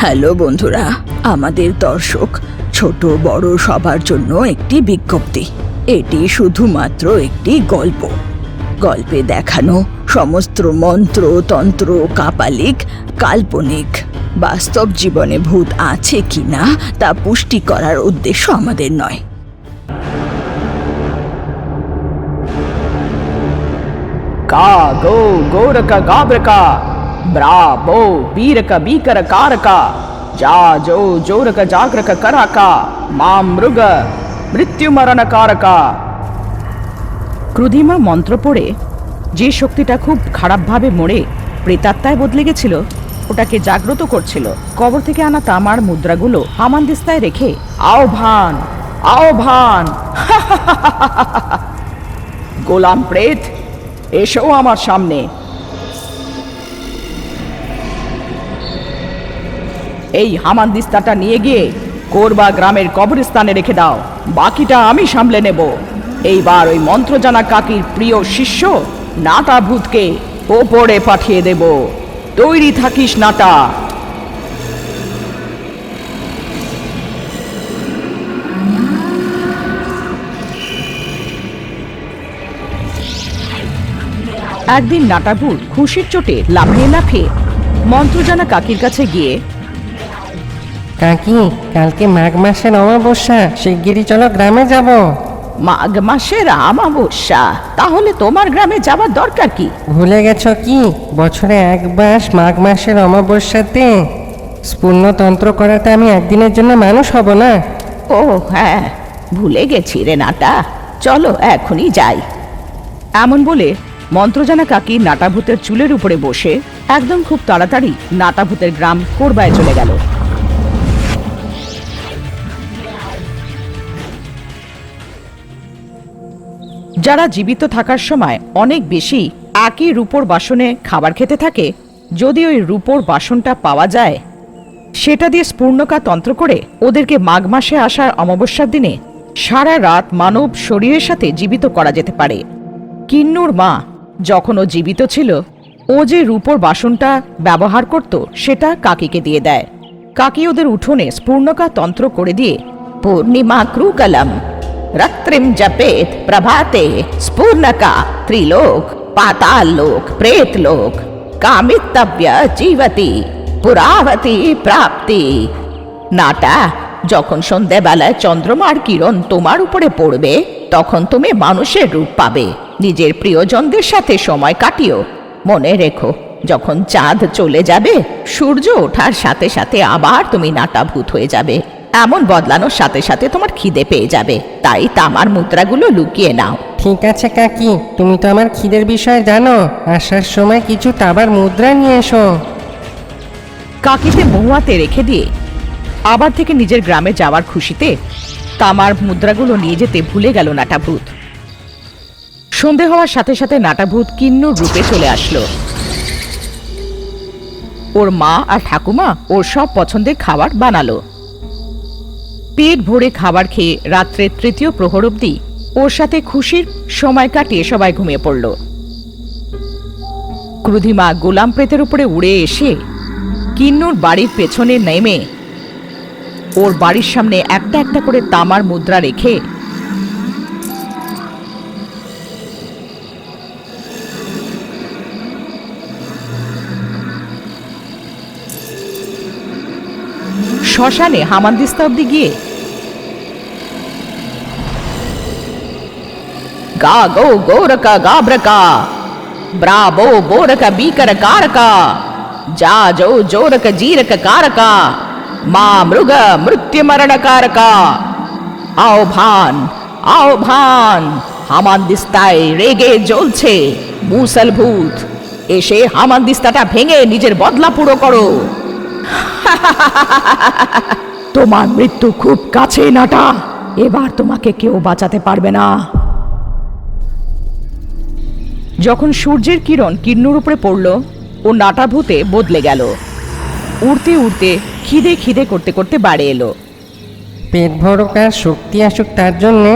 Hello বন্ধুরা, আমাদের দর্শক ছোট বড় সবার জন্য একটি বিজ্ঞপ্তি। এটি শুধুমাত্র একটি গল্প। গল্পে দেখানো সমস্ত মন্ত্র তন্ত্র কাপালিক কাল্পনিক। বাস্তব জীবনে ভূত আছে কিনা তা পুষ্টি করার উদ্দেশ্য আমাদের নয়। गा गो गोरक गाब्रका ब्राबो बीरक बीकर कारका जा जो जोरक जाग्रक कराका मां मृग মৃত্যুমরণ কারকা। ক্রুধিমা মন্ত্র পড়ে যে শক্তিটা খুব খারাপভাবে মরে প্রেতাত্মায় বদলে গেছিল, ওটাকে জাগ্রত করছিল। কবর থেকে আনা তামার মুদ্রাগুলো হামানদিস্তায় রেখে আহ্বান আহ্বান গোলাম প্রেত, এসো আমার সামনে। এই হামানদিস্তাটা নিয়ে গিয়ে কোরবা গ্রামের কবরস্থানে রেখে দাও, বাকিটা আমি সামলে নেব। এইবার ওই মন্ত্র জানা কাকির প্রিয় শিষ্য নাটা ভূতকে ওপরে পাঠিয়ে দেব। তৈরি থাকিস নাটা। একদিন নাটাভূত খুশির চোটে লাফিয়ে লাফিয়ে মন্ত্রজানা কাকির কাছে গিয়ে, কাকি, কালকে মাঘ মাসের অমাবস্যা, শিগগিরই চলো গ্রামে যাব। মাঘ মাসের অমাবস্যা? তাহলে তোমার গ্রামে যাবার দরকার কি? ভুলে গেছো কি, বছরে একবার মাঘ মাসের অমাবস্যাতে স্পূর্ণতন্ত্র করাতে আমি একদিনের জন্য মানুষ হব না? ও হ্যাঁ, ভুলে গেছি রে নাটা, চলো এখনই যাই। এমন বলে মন্ত্রজানা কাকি নাটাভূতের চুলের উপরে বসে একদম খুব তাড়াতাড়ি নাটাভূতের গ্রাম কোরবায় চলে গেল। যারা জীবিত থাকার সময় অনেক বেশি একই রূপোর বাসনে খাবার খেতে থাকে, যদি ওই রূপোর বাসনটা পাওয়া যায়, সেটা দিয়ে স্পূর্ণকা তন্ত্র করে ওদেরকে মাঘ মাসে আসার অমাবস্যার দিনে সারা রাত মানব শরীরের সাথে জীবিত করা যেতে পারে। কিন্নুর মা যখন ও জীবিত ছিল, ও যে রূপোর বাসনটা ব্যবহার করত সেটা কাকিকে দিয়ে দেয়। কাকি ওদের উঠোনে স্পূর্ণকা তন্ত্র করে দিয়ে পূর্ণিমা ক্রুকলম রাত্রিম জপেত প্রভাতে স্পূর্ণকা ত্রিলোক পাতাল লোক প্রেত লোক কামিতব্য জীবতি পুরাবতী প্রাপ্তি। নাটা, যখন সন্ধ্যাবেলায় চন্দ্রমার কিরণ তোমার উপরে পড়বে, তখন তুমি মানুষের রূপ পাবে। নিজের প্রিয়জনদের সাথে সময় কাটিও। মনে রেখো, যখন চাঁদ চলে যাবে, সূর্য ওঠার সাথে সাথে আবার তুমি নাটা ভূত হয়ে যাবে। এমন বদলানোর সাথে সাথে তোমার খিদে পেয়ে যাবে, তাই তামার মুদ্রাগুলো লুকিয়ে নাও। ঠিক আছে কাকি, তুমি তো আমার খিদের বিষয়ে জানো। আসার সময় কিছু তাবার মুদ্রা নিয়ে এসো। কাকিতে মহুয়াতে রেখে দিয়ে আবার থেকে নিজের গ্রামে যাওয়ার খুশিতে তামার মুদ্রাগুলো নিয়ে যেতে ভুলে গেল নাটাভূত। সন্ধে হওয়ার সাথে সাথে নাটাভূত কিন্নুর রূপে চলে আসলো। ওর মা আর ঠাকুমা ওর সব পছন্দের খাবার বানালো। পেট ভরে খাবার খেয়ে রাত্রে তৃতীয় প্রহর অবধি ওর সাথে খুশির সময় কাটিয়ে সবাই ঘুমিয়ে পড়ল। ক্রুধিমা গোলাম প্রেতের উপরে উড়ে এসে কিন্নুর বাড়ির পেছনে নেমে ওর বাড়ির সামনে একটা একটা করে তামার মুদ্রা রেখে শ্মশানে হামানদিস্তা অব্দি গিয়ে গা গো গোরকা গাব্রকা ব্রাবো বোরকা বিকর কারকা যা জো জোরক জীরক কারকা মা মৃগ মৃত্যুমরণ কারকা। আহ্বান আহ্বান, হামানদিস্তায় রেগে জ্বলছে মুসল ভূত, এসে হামানদিস্তাটা ভেঙে নিজের বদলা পুরো করো। তোমার মৃত্যু খুব কাছে নাটা, এবার তোমাকে কেউ বাঁচাতে পারবে না। যখন সূর্যের কিরণ কিন্নুর উপরে পড়ল, ও নাটাভূতে বদলে গেল। উড়তে উড়তে খিদে খিদে করতে করতে বাড়ি এলো। পেট ভরুক আর শক্তি আসুক, তার জন্যে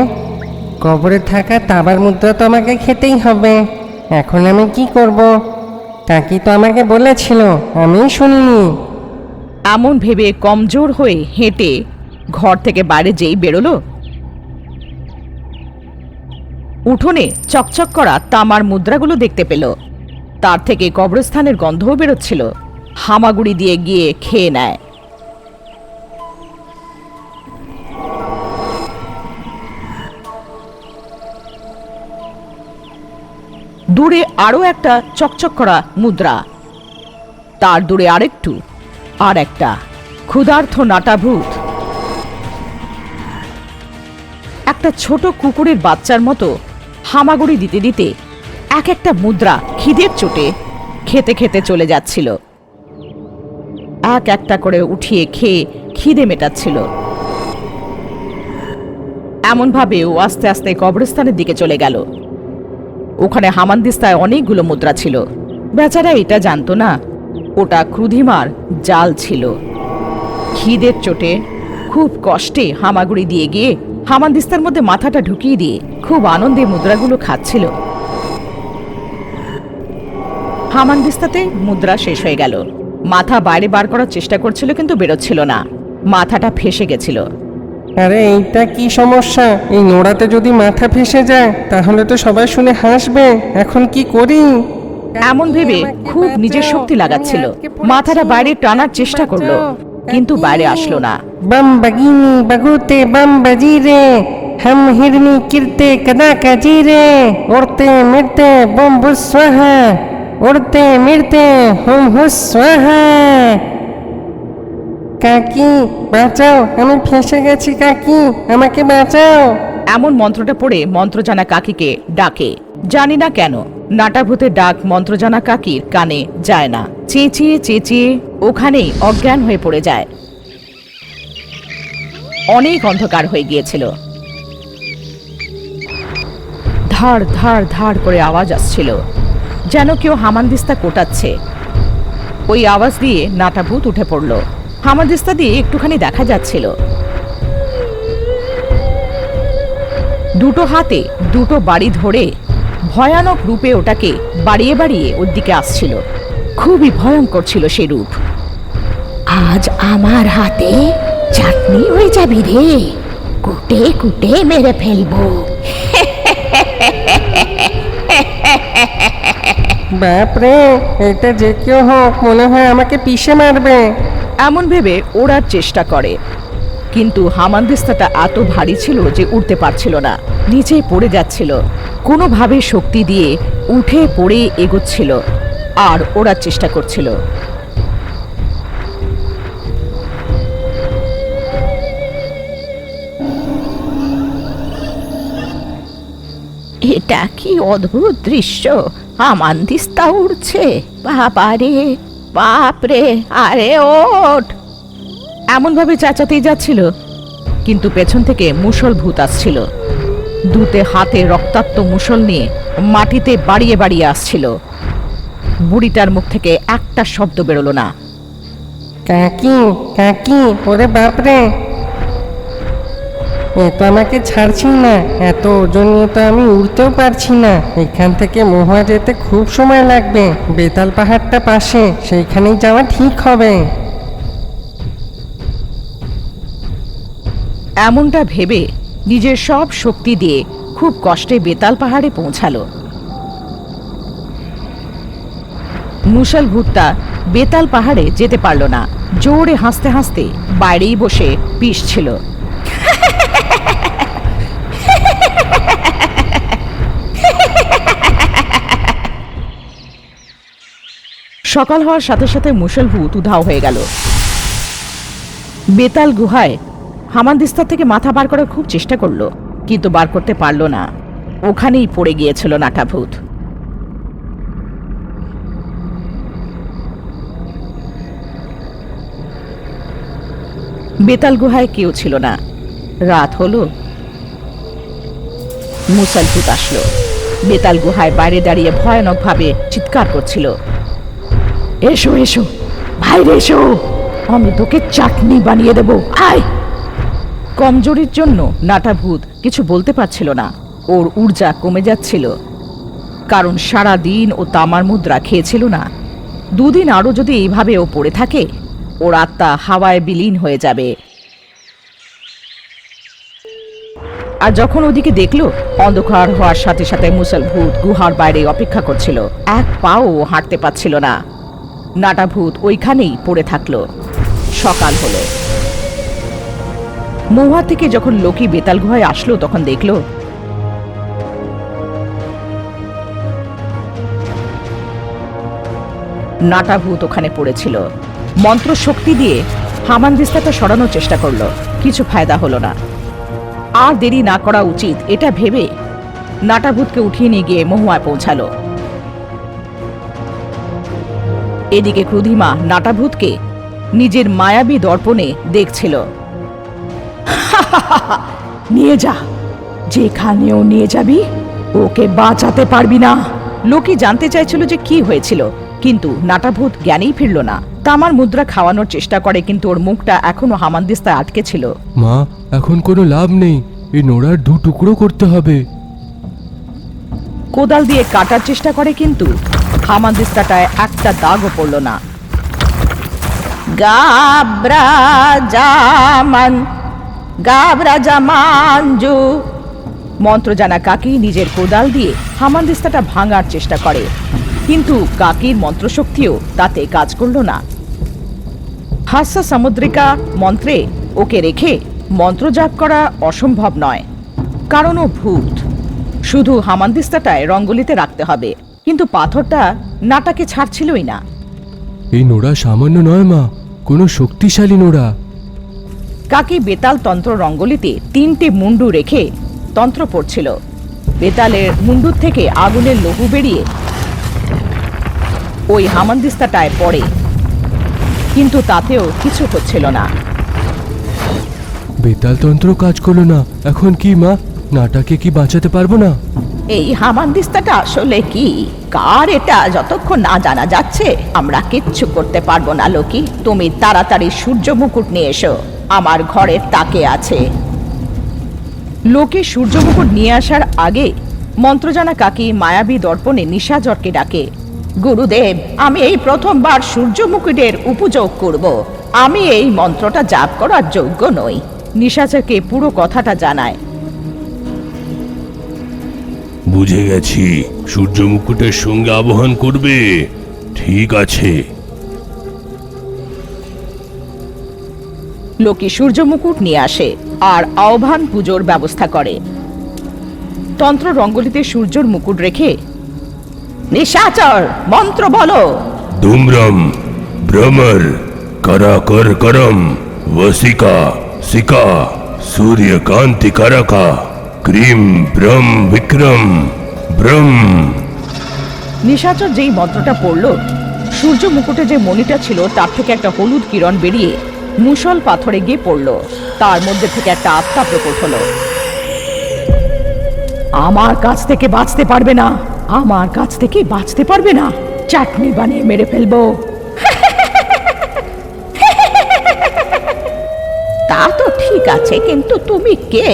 কবরে থাকা তাবার মুদ্রা তো আমাকে খেতেই হবে। এখন আমি কি করব? কাকি তো আমাকে বলেছিল, আমি শুনিনি। এমন ভেবে কমজোর হয়ে হেঁটে ঘর থেকে বাইরে যেই বেরোলো, উঠোনে চকচক করা তামার মুদ্রাগুলো দেখতে পেল। তার থেকে কবরস্থানের গন্ধও বেরোচ্ছিল। হামাগুড়ি দিয়ে গিয়ে খেয়ে নেয়। দূরে আরো একটা চকচক করা মুদ্রা, তার দূরে আরেকটু, আর একটা ক্ষুধার্ত নাটাভূত একটা ছোট কুকুরের বাচ্চার মতো হামাগুড়ি দিতে দিতে এক একটা মুদ্রা খিদের চোটে খেতে খেতে চলে যাচ্ছিল। এক একটা করে উঠিয়ে খেয়ে খিদে মেটাচ্ছিল। এমনভাবে ও আস্তে আস্তে কবরস্থানের দিকে চলে গেল। ওখানে হামানদিস্তায় অনেকগুলো মুদ্রা ছিল। বেচারা এটা জানতো না ওটা ক্রুধিমার জাল ছিল। খিদের চোটে খুব কষ্টে হামাগুড়ি দিয়ে গিয়ে হামানদিস্তার মধ্যে মাথাটা ঢুকিয়ে দিয়ে খুব আনন্দে মুদ্রাগুলো খাচ্ছিল। হামানদিস্তাতে মুদ্রা শেষ হয়ে গেল। মাথা বাইরে বার করার চেষ্টা করছিল, কিন্তু বেরোচ্ছিল না। মাথাটা ফেসে গেছিল। আরে এইটা কি সমস্যা? এই নোড়াতে যদি মাথা ফেসে যায় তাহলে তো সবাই শুনে হাসবে। এখন কি করি? এমন ভেবে খুব নিজের শক্তি লাগাচ্ছিল। মাথাটা বাইরে টানার চেষ্টা করলো, কিন্তু বাইরে আসলো না। बम बगीनी बगूते बम बजी रे, हम हिरनी किरते कदा कजी रे, उड़ते मिरते बम भुस स्वाहा, उड़ते मिरते हम हुस स्वाहा। কাকি বাঁচাও, আমি ফেঁসে গেছি কাকি, আমাকে বাঁচাও। এমন মন্ত্রটা পড়ে মন্ত্রজানা কাকিকে ডাকে। জানি না কেন নাটাভূতের ডাক মন্ত্রজানা কাকির কানে যায় না। চেঁচিয়ে চেঁচিয়ে ওখানেই অজ্ঞান হয়ে পড়ে যায়। অনেক অন্ধকার হয়ে গিয়েছিল। ধাড় ধাড় ধাড় করে আওয়াজ আসছিল, যেন কেউ হামানদিস্তা কোটাচ্ছে। ওই আওয়াজ দিয়ে নাটাভূত উঠে পড়ল। হামানদিস্তা দিয়ে একটুখানি দেখা যাচ্ছিল। দুটো হাতে দুটো বাড়ি ধরে ভয়ানক রূপে ওটাকে বাড়িয়ে বাড়িয়ে ওর দিকে আসছিল। খুবই ভয়ঙ্কর ছিল সে রূপ। আজ আমার হাতে চাটনি হয়ে যাবি রে, কুটে কুটে মেরে ফেলবো। বাপরে, এটা যে কেউ হোক মনে হয় আমাকে পিষে মারবে। এমন ভেবে ওড়ার চেষ্টা করে, কিন্তু হামানদিস্তাটা এত ভারী ছিল যে উঠতে পারছিল না। নিচে পড়ে যাচ্ছিল। কোনোভাবে শক্তি দিয়ে উঠে পড়ে এগোচ্ছিল আর ওড়ার চেষ্টা করছিল। এটা কি অদ্ভুত দৃশ্য! হামানদিস্তা উড়ছে, বাবারে বাপরে, আরে ওঠ! এমনভাবে চেঁচাতেই যাচ্ছিল, কিন্তু পেছন থেকে মুষল ভূত আসছিল। দুতে হাতে রক্তাক্ত মুষল নিয়ে মাটিতে বাড়িয়ে বাড়িয়ে আসছিল। বুড়িটার মুখ থেকে একটা শব্দ বেরোলো না। কাকি কাকি, ওরে বাপরে, এ তো আমাকে ছাড়ছি না। এত ওজন নিয়ে তো আমি উড়তেও পারছি না। এখান থেকে মহুয়া যেতে খুব সময় লাগবে। বেতাল পাহাড়টা পাশে, সেইখানেই যাওয়া ঠিক হবে। এমনটা ভেবে নিজের সব শক্তি দিয়ে খুব কষ্টে বেতাল পাহাড়ে পৌঁছালো। মুষল ভূতটা বেতাল পাহাড়ে যেতে পারল না। জোরে হাসতে হাসতে বাইরেই বসে পিষছিল। সকাল হওয়ার সাথে সাথে মুষল ভূত উধাও হয়ে গেল। বেতাল গুহায় হামানদিস্তা থেকে মাথা বার করার খুব চেষ্টা করলো, কিন্তু বার করতে পারল না। ওখানেই পড়ে গিয়েছিল নাটাভূত। বেতাল গুহায় কেউ ছিল না। রাত হলো। মুষল ভূত আসলো। বেতাল গুহায় বাইরে দাঁড়িয়ে ভয়ানকভাবে চিৎকার করছিল, এসো এসো, বাইরে এসো, আমি তোকে চাটনি বানিয়ে দেব, আয়। কমজোরির জন্য নাটাভূত কিছু বলতে পারছিল না। ওর ঊর্জা কমে যাচ্ছিল, কারণ সারা দিন ও তামার মুদ্রা খেয়েছিল না। দুদিন আরো যদি এইভাবে ও পড়ে থাকে, ওর আত্মা হাওয়ায় বিলীন হয়ে যাবে। আর যখন ওদিকে দেখলো অন্ধকার হওয়ার সাথে সাথে মুসল ভূত গুহার বাইরে অপেক্ষা করছিল, এক পাও হাঁটতে পারছিল না। নাটা ভূত ওইখানেই পড়ে থাকলো। সকাল হলো। মহুয়া থেকে যখন লোকি বেতাল গুহায় আসলো তখন দেখলো নাটা ভূত ওখানে পড়েছিল। মন্ত্র শক্তি দিয়ে হামানদিস্তাটা সরানোর চেষ্টা করলো, কিছু ফায়দা হলো না। আর দেরি না করা উচিত এটা ভেবে নাটা ভূতকে উঠিয়ে নিয়ে গিয়ে মহুয়ায় পৌঁছালো। এদিকে ক্রুধিমা নাটা ভূতকে নিজের মায়াবী দর্পণে দেখছিল। নিয়ে যা, যেখানেও নিয়ে যাবি ওকে বাঁচাতে পারবি না। লোকে জানতে চাইছিল যে কি হয়েছিল, কিন্তু নাটাভূত জ্ঞানেই ফিরল না। তামার মুদ্রা খাওয়ানোর চেষ্টা করে, কিন্তু ওর মুখটা এখনো হামানদিস্তায় আটকে ছিল। মা, এখন কোনো লাভ নেই, এই নোড়ার 2 টুকরো করতে হবে। কোদাল দিয়ে কাটার চেষ্টা করে, কিন্তু হামানদিস্তাটায় একটা দাগও পড়ল না। গাবরা জামানজু মন্ত্র জানা কাকি নিজের কোদাল দিয়ে হামানদিস্তাটা ভাঙার চেষ্টা করে, কিন্তু কাকির মন্ত্রশক্তিও তাতে কাজ করল না। হাস্যা সামুদ্রিকা মন্ত্রে ওকে রেখে মন্ত্র জাপ করা অসম্ভব নয়, কারণ ও ভূত। শুধু হামানদিস্তাটায় রঙ্গলিতে রাখতে হবে, কিন্তু পাথরটা নাটাকে ছাড়ছিলই না। এই নোড়া সামান্য নয় মা, কোনো শক্তিশালী নোড়া। কাকি বেতাল তন্ত্র রঙ্গলিতে 3টে মুন্ডু রেখে তন্ত্র পড়ছিল। বেতালের মুন্ডুর থেকে আগুনের লহু বেরিয়ে ওই হামানদিস্তাটায় পড়ে, কিন্তু তাতেও কিছু হচ্ছিল না। বেতাল তন্ত্র কাজ করলো না, এখন কি মা? নাটাকে কি বাঁচাতে পারবো না? এই হামানদিস্তাটা আসলে কি, কার এটা যতক্ষণ না জানা যাচ্ছে আমরা কিচ্ছু করতে পারবো না। লোকি, তুমি তাড়াতাড়ি সূর্য মুকুট নিয়ে এসো, আমার ঘরের তাকে আছে। লোকে সূর্য মুকুট নিয়ে আসার আগে মন্ত্রজানা কাকি মায়াবী দর্পণে নিশাচরকে ডাকে। গুরুদেব, আমি এই প্রথমবার সূর্য মুকুটের উপযোগ করব। আমি এই মন্ত্রটা জাপ করার যোগ্য নই। নিশাচরকে পুরো কথাটা জানায়। বুঝে গেছি, সূর্য মুকুটের সঙ্গে আবাহন করবে। ঠিক আছে। লোকে সূর্য মুকুট নিয়ে আসে আর আহ্বান পুজোর ব্যবস্থা করে। তন্ত্র রঙ্গলিতে সূর্যর মুকুট রেখে নিশাচর মন্ত্র বলো। ধূম্রম ভ্রমর করাকর করম वसिका सिका सूर्यकांति करका क्रीम ब्रह्म विक्रम ब्रह्म। নিশাচর যেই মন্ত্রটা পড়ল, সূর্য মুকুটে যে মণিটা ছিল তার থেকে একটা হলুদ কিরণ বেরিয়ে মুষল পাথরে গিয়ে পড়ল। তার মধ্যে থেকে একটা আত্মা প্রকট হলো। আমার কাছ থেকে বাঁচতে পারবে না, আমার কাছ থেকে বাঁচতে পারবে না, চাটনি বানিয়ে মেরে ফেলবো। তা তো ঠিক আছে, কিন্তু তুমি কে?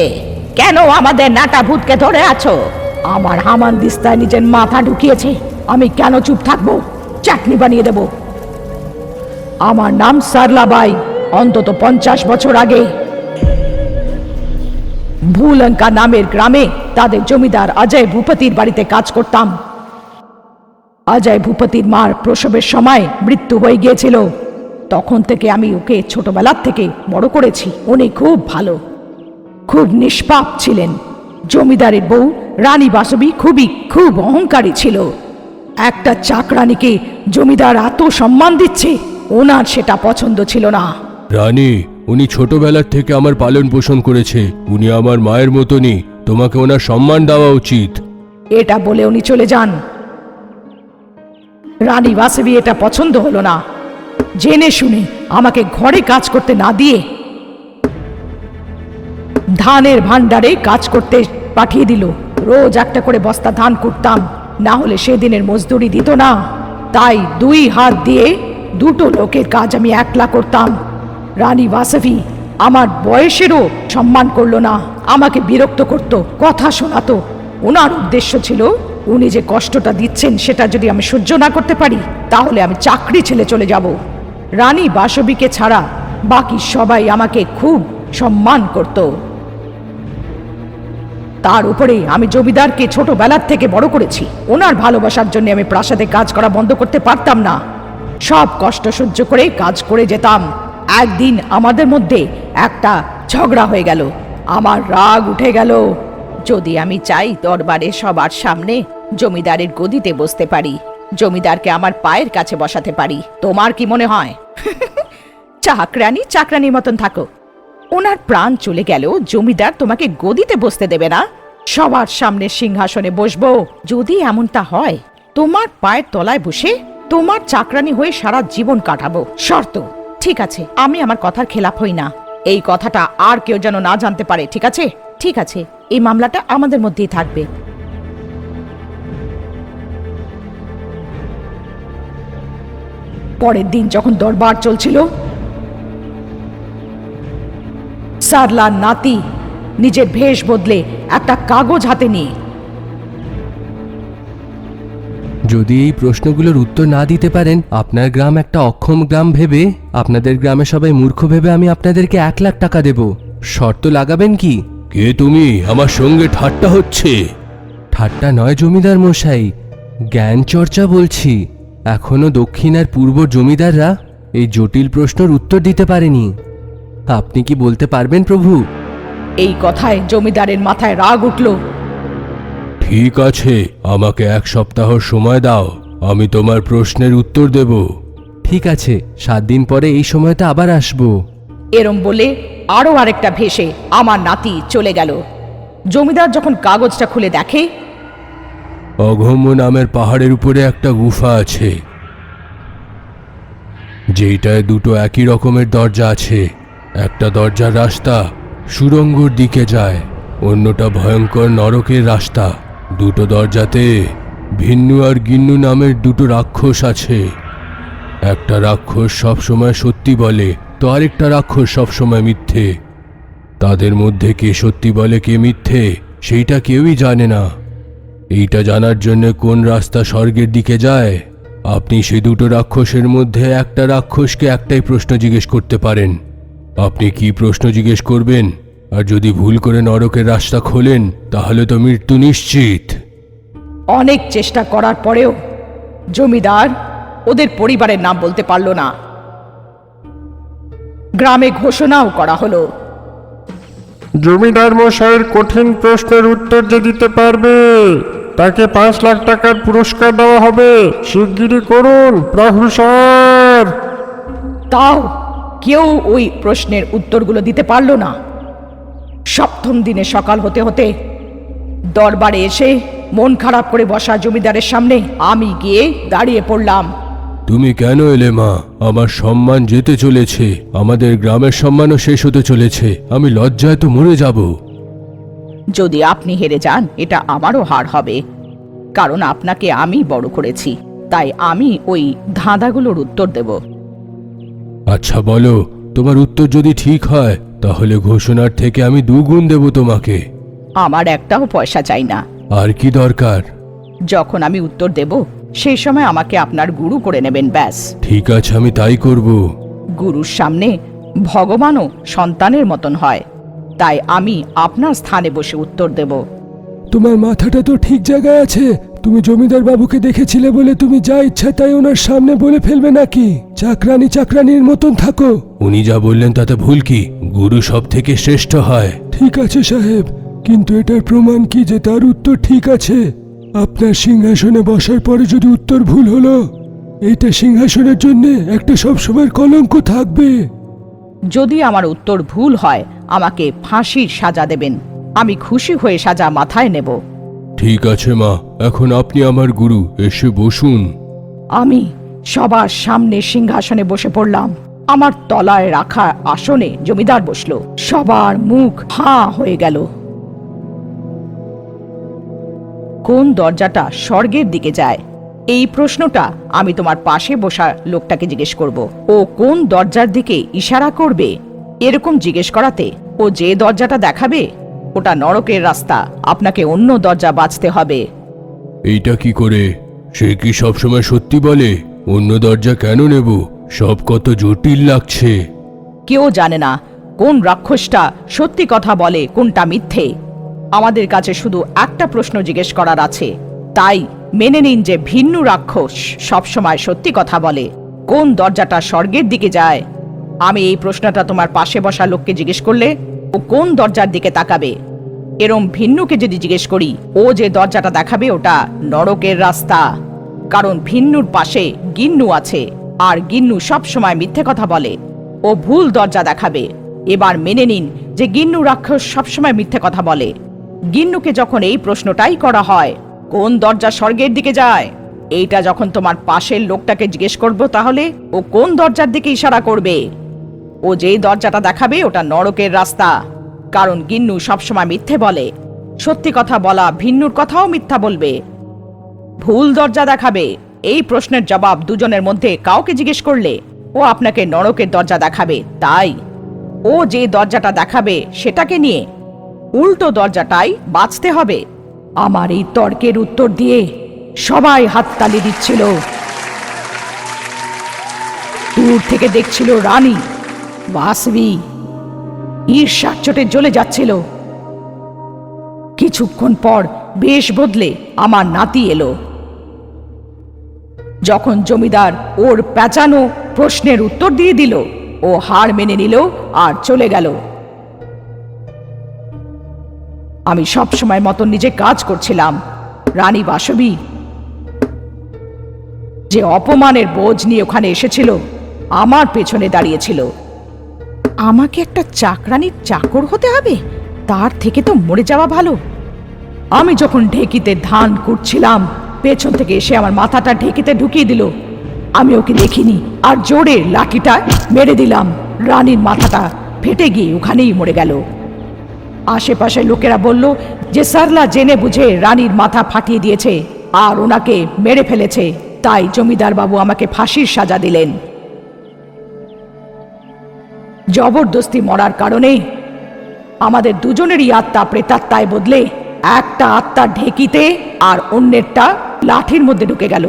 কেন আমাদের নাটা ভূতকে ধরে আছো? আমার হামানদিস্তায় নিজের মাথা ঢুকিয়েছে, আমি কেন চুপ থাকবো? চাটনি বানিয়ে দেব। আমার নাম সারলাবাই। অন্তত 50 বছর আগে ভুলঙ্কা নামের গ্রামে তাদের জমিদার অজয় ভূপতির বাড়িতে কাজ করতাম। অজয় ভূপতির মার প্রসবের সময় মৃত্যু হয়ে গিয়েছিল। তখন থেকে আমি ওকে ছোটবেলার থেকে বড় করেছি। উনি খুব ভালো, খুব নিষ্পাপ ছিলেন। জমিদারের বউ রানী বাসবী খুব অহংকারী ছিল। একটা চাকরানীকে জমিদার এত সম্মান দিচ্ছে, ওনার সেটা পছন্দ ছিল না। রানী, উনি ছোটবেলার থেকে আমার পালন পোষণ করেছে, উনি আমার মায়ের মতনই, তোমাকে ওনার সম্মান দেওয়া উচিত। এটা বলে উনি চলে যান। রানী বাসবী এটা পছন্দ হলো না। জেনে শুনে আমাকে ঘরে কাজ করতে না দিয়ে ধানের ভান্ডারে কাজ করতে পাঠিয়ে দিল। রোজ একটা করে বস্তা ধান কুটতাম, না হলে সেদিনের মজদুরি দিত না। তাই 2 হাত দিয়ে 2টো লোকের কাজ আমি একলা করতাম। রানী বাসবী আমার বয়সেরও সম্মান করলো না, আমাকে বিরক্ত করত, কথা শোনাতো। ওনার উদ্দেশ্য ছিল উনি যে কষ্টটা দিচ্ছেন সেটা যদি আমি সহ্য না করতে পারি তাহলে আমি চাকরি ছেড়ে চলে যাব। রানী বাসবীকে ছাড়া বাকি সবাই আমাকে খুব সম্মান করত। তার উপরে আমি জমিদারকে ছোটবেলার থেকে বড় করেছি। ওনার ভালোবাসার জন্য আমি প্রাসাদে কাজ করা বন্ধ করতে পারতাম না। সব কষ্ট সহ্য করে কাজ করে যেতাম। একদিন আমাদের মধ্যে একটা ঝগড়া হয়ে গেল। আমার রাগ উঠে গেল। যদি আমি চাই দরবারে সবার সামনে জমিদারের গদিতে বসতে পারি, জমিদারকে আমার পায়ের কাছে বসাতে পারি, তোমার কি মনে হয়? চাকরানি চাকরানির মতন থাকো। ওনার প্রাণ চলে গেলেও জমিদার তোমাকে গদিতে বসতে দেবে না। সবার সামনে সিংহাসনে বসবো। যদি এমনটা হয়, তোমার পায়ের তলায় বসে তোমার চাকরানি হয়ে সারা জীবন কাটাবো। শর্ত। ঠিক আছে, আমি আমার কথার খেলাপ হই না। এই কথাটা আর কেউ যেন না জানতে পারে, ঠিক আছে? ঠিক আছে, এই মামলাটা আমাদের মধ্যেই থাকবে। পরের দিন যখন দরবার চলছিল, সারলার নাতি নিজের ভেষ বদলে একটা কাগজ হাতে নিয়ে, যদি এই প্রশ্নগুলোর উত্তর না দিতে পারেন, আপনার গ্রাম একটা অক্ষম গ্রাম ভেবে, আপনাদের গ্রামে সবাই মূর্খ ভেবে আমি আপনাদেরকে 1 লাখ টাকা দেব। শর্ত লাগাবেন কি? কে তুমি? আমার সঙ্গে ঠাট্টা হচ্ছে। ঠাট্টা নয় জমিদার মশাই, জ্ঞান চর্চা বলছি। এখনো দক্ষিণ আর পূর্ব জমিদাররা এই জটিল প্রশ্নের উত্তর দিতে পারেনি। আপনি কি বলতে পারবেন প্রভু? এই কথায় জমিদারের মাথায় রাগ উঠল। ঠিক আছে, আমাকে 1 সপ্তাহ সময় দাও, আমি তোমার প্রশ্নের উত্তর দেব। ঠিক আছে, 7 দিন পরে এই সময়টা আবার আসবো। এরম বলে আরো আরেকটা ভেসে আমার নাতি চলে গেল। জমিদার যখন কাগজটা খুলে দেখে, অগম্য নামের পাহাড়ের উপরে একটা গুফা আছে, যেটায় 2টো একই রকমের দরজা আছে। একটা দরজার রাস্তা সুড়ঙ্গর দিকে যায়, অন্যটা ভয়ঙ্কর নরকের রাস্তা। 2টো দরজাতে ভিন্নু আর গিন্নু নামের 2টো রাক্ষস আছে। একটা রাক্ষস সবসময় সত্যি বলে, তো আরেকটা রাক্ষস সবসময় মিথ্যে। তাদের মধ্যে কে সত্যি বলে কে মিথ্যে সেইটা কেউই জানে না। এইটা জানার জন্য কোন রাস্তা স্বর্গের দিকে যায়, আপনি সেই 2টো রাক্ষসের মধ্যে একটা রাক্ষসকে একটাই প্রশ্ন জিজ্ঞেস করতে পারেন। আপনি কি প্রশ্ন জিজ্ঞেস করবেন? আর যদি ভুল করে নরকের রাস্তা খোলেন, তাহলে তো মৃত্যু নিশ্চিত। অনেক চেষ্টা করার পরেও জমিদার ওদের পরিবারের নাম বলতে পারল না। গ্রামে ঘোষণাও করা হলো, জমিদার মশাইয়ের কঠিন প্রশ্নের উত্তর যে দিতে পারবে তাকে 5 লাখ টাকার পুরস্কার দেওয়া হবে। শিগগিরই করুন প্রফেসর। তাও কেউ ওই প্রশ্নের উত্তরগুলো দিতে পারল না। 7ম দিনে সকাল হতে হতে দরবারে এসে মন খারাপ করে বসা জমিদারের সামনে আমি গিয়ে দাঁড়িয়ে পড়লাম। তুমি কেন এলে মা? আমার সম্মান যেতে চলেছে, আমাদের গ্রামের সম্মানও শেষ হতে চলেছে। আমি লজ্জায় তো মরে যাব। যদি আপনি হেরে যান, এটা আমারও হার হবে, কারণ আপনাকে আমি বড় করেছি। তাই আমি ওই ধাঁধাগুলোর উত্তর দেব। আচ্ছা বলো, তোমার উত্তর যদি ঠিক হয়, তাহলে ঘোষণার থেকে আমি 2 গুণ দেব তোমাকে। আমার একটাও পয়সা চাই না। আর কি দরকার? যখন আমি উত্তর দেব, সেই সময় আমাকে আপনার গুরু করে নেবেন, ব্যাস। ঠিক আছে, আমি তাই করব। গুরুর সামনে ভগবানও সন্তানের মতন হয়, তাই আমি আপনার স্থানে বসে উত্তর দেব। তোমার মাথাটা তো ঠিক জায়গায় আছে। তুমি জমিদার বাবুকে দেখেছিলে বলে তুমি যা ইচ্ছা তাই ওনার সামনে বলে ফেলবে নাকি? চাকরানি চাকরানির মতন থাকো। উনি যা বললেন তাতে ভুল কি? গুরু সব থেকে শ্রেষ্ঠ হয়। ঠিক আছে সাহেব, কিন্তু এটার প্রমাণ কি যে তার উত্তর ঠিক আছে? আপনার সিংহাসনে বসার পরে যদি উত্তর ভুল হলো, এইটা সিংহাসনের জন্য একটা সবসময়ের কলঙ্ক থাকবে। যদি আমার উত্তর ভুল হয়, আমাকে ফাঁসির সাজা দেবেন। আমি খুশি হয়ে সাজা মাথায় নেব। ঠিক আছে মা, এখন আপনি আমার গুরু, এসে বসুন। আমি সবার সামনে সিংহাসনে বসে পড়লাম। আমার তলায় রাখা আসনে জমিদার বসলো। সবার মুখ হাঁ হয়ে গেল। কোন দরজাটা স্বর্গের দিকে যায়, এই প্রশ্নটা আমি তোমার পাশে বসা লোকটাকে জিজ্ঞেস করব। ও কোন দরজার দিকে ইশারা করবে, এরকম জিজ্ঞেস করাতে ও যে দরজাটা দেখাবে ওটা নরকের রাস্তা। আপনাকে অন্য দরজা বাছতে হবে। এইটা কি করে? সে কি সবসময় সত্যি বলে? অন্য দরজা কেন নেব? সব কত জটিল লাগছে। কেউ জানে না কোন রাক্ষসটা সত্যি কথা বলে কোনটা মিথ্যে। আমাদের কাছে শুধু একটা প্রশ্ন জিজ্ঞেস করার আছে, তাই মেনে নিন যে ভিন্নু রাক্ষস সবসময় সত্যি কথা বলে। কোন দরজাটা স্বর্গের দিকে যায়? আমি এই প্রশ্নটা তোমার পাশে বসা লোককে জিজ্ঞেস করলে ও কোন দরজার দিকে তাকাবে? এরম ভিন্নুকে যদি জিজ্ঞেস করি, ও যে দরজাটা দেখাবে ওটা নরকের রাস্তা, কারণ ভিন্নুর পাশে গিন্নু আছে, আর গিন্নু সব সময় মিথ্যে কথা বলে। ও ভুল দরজা দেখাবে। এবার মেনে নিন যে গিন্নু রাক্ষস সবসময় মিথ্যে কথা বলে। গিন্নুকে যখন এই প্রশ্নটাই করা হয়, কোন দরজা স্বর্গের দিকে যায়, এইটা যখন তোমার পাশের লোকটাকে জিজ্ঞেস করবো, তাহলে ও কোন দরজার দিকে ইশারা করবে? ও যেই দরজাটা দেখাবে ওটা নরকের রাস্তা, কারণ গিন্নু সবসময় মিথ্যে বলে। সত্যি কথা বলা ভিন্নুর কথাও মিথ্যা বলবে। ভুল দরজা দেখাবে। এই প্রশ্নের জবাব দুজনের মধ্যে কাউকে জিজ্ঞেস করলে ও আপনাকে নরকের দরজা দেখাবে। তাই ও যে দরজাটা দেখাবে সেটাকে নিয়ে উল্টো দরজাটাই বাঁচতে হবে। আমার এই তর্কের উত্তর দিয়ে সবাই হাততালি দিচ্ছিল। দূর থেকে দেখছিল রানী বাসবি ঈর্ষার চোটে জ্বলে যাচ্ছিল। কিছুক্ষণ পর বেশ বদলে আমার নাতি এলো। যখন জমিদার ওর পেঁচানো প্রশ্নের উত্তর দিয়ে দিল, ও হার মেনে নিল আর চলে গেল। আমি সব সময় মতো নিজে কাজ করছিলাম। রানী বাসবী যে অপমানের বোঝ নিয়ে ওখানে এসেছিল, আমার পেছনে দাঁড়িয়েছিল। আমাকে একটা চাকরানির চাকর হতে হবে? তার থেকে তো মরে যাওয়া ভালো। আমি যখন ঢেকিতে ধান কুটছিলাম, পেছন থেকে এসে আমার মাথাটা ঢেকিতে ঢুকিয়ে দিল। আমি ওকে দেখিনি, আর জোরে লাঠিটা মেরে দিলাম। রানীর মাথাটা ফেটে গিয়ে ওখানেই মরে গেল। আশেপাশের লোকেরা বলল যে সারলা জেনে বুঝে রানীর মাথা ফাটিয়ে দিয়েছে আর ওনাকে মেরে ফেলেছে। তাই জমিদার বাবু আমাকে ফাঁসির সাজা দিলেন। জবরদস্তি মরার কারণে আমাদের দুজনেরই আত্মা প্রেতাত্মায় বদলে একটা আত্মা ঢেকিতে আর অন্যেরটা লাঠির মধ্যে ঢুকে গেল।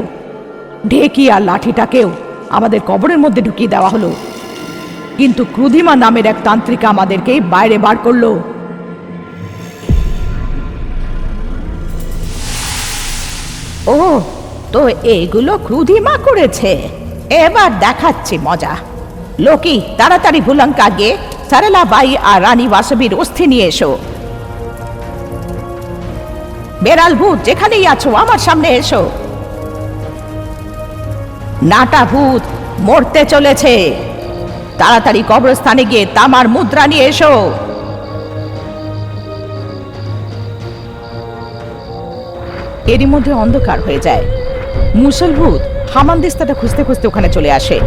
ঢেকি আর লাঠিটাকেও আমাদের কবরের মধ্যে ঢুকিয়ে দেওয়া হলো। কিন্তু ক্রুধিমা নামের এক তান্ত্রিকা আমাদেরকে বাইরে বার করলো। ও তো এগুলো ক্রুধিমা করেছে? এবার দেখাচ্ছি মজা। লোকি, তাড়াতাড়ি ভুলঙ্কা গিয়ে সারেলা বাই আর রানী বাসবীর অস্থি নিয়ে এসো। বেড়াল ভূত, যেখানেই আছো আমার সামনে এসো। নাটা ভূত মরতে চলেছে। তাড়াতাড়ি কবরস্থানে গিয়ে তামার মুদ্রা নিয়ে এসো। এরই মধ্যে অন্ধকার হয়ে যায়। মুসল ভূত হামানদিস্তাটা খুঁজতে খুঁজতে ওখানে চলে আসে।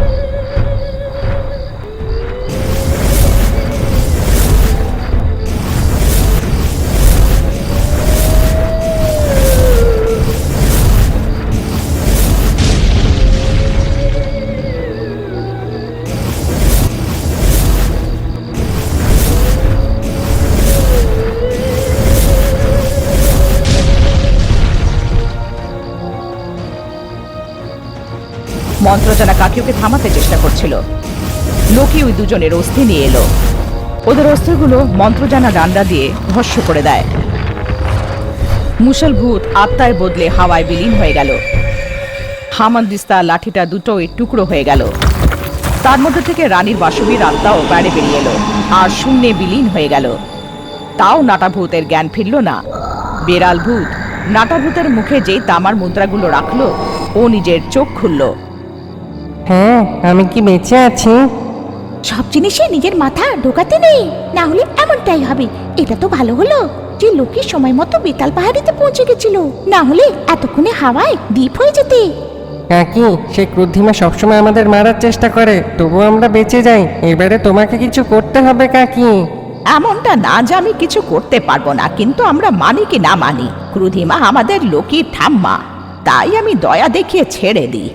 মন্ত্রজানা কাকি ওকে থামাতে চেষ্টা করছিল। লোকি ওই দুজনের অস্থি নিয়ে এলো। ওদের অস্ত্রগুলো মন্ত্রজানা ডান্ডা দিয়ে ভস্ম করে দেয়। মুসল ভূত আত্মায় বদলে হাওয়ায় বিলীন হয়ে গেল। হামানদিস্তা লাঠিটা দুটোই টুকরো হয়ে গেল। তার মধ্যে থেকে রানীর বাসবীর আত্মাও বাইরে বেরিয়ে এলো আর শূন্যে বিলীন হয়ে গেল। তাও নাটা ভূতের জ্ঞান ফিরল না। বেড়াল ভূত নাটা ভূতের মুখে যেই তামার মুদ্রাগুলো রাখলো, ও নিজের চোখ খুলল। হ্যাঁ, আমি কি বেঁচে আছি? সব জিনিসে নিজের মাথা ঢোকাতে নেই, না হলে এমনটাই হবে। এটা তো ভালো হলো যে লোকে সময় মতো বেতাল পাহাড়িতে পৌঁছে গেছিল, না হলে এতক্ষণে হাওয়ায় দ্বীপ হয়ে যেতে। কাকি, সে ক্রুদ্ধিমা সবসময় আমাদের মারার চেষ্টা করে, তবু আমরা বেঁচে যাই। এবারে তোমাকে কিছু করতে হবে কাকি। এমনটা না যে আমি কিছু করতে পারবো না, কিন্তু আমরা মানি কি না মানি, ক্রুধিমা আমাদের লোকির ঠাম্মা, তাই আমি দয়া দেখিয়ে ছেড়ে দিই।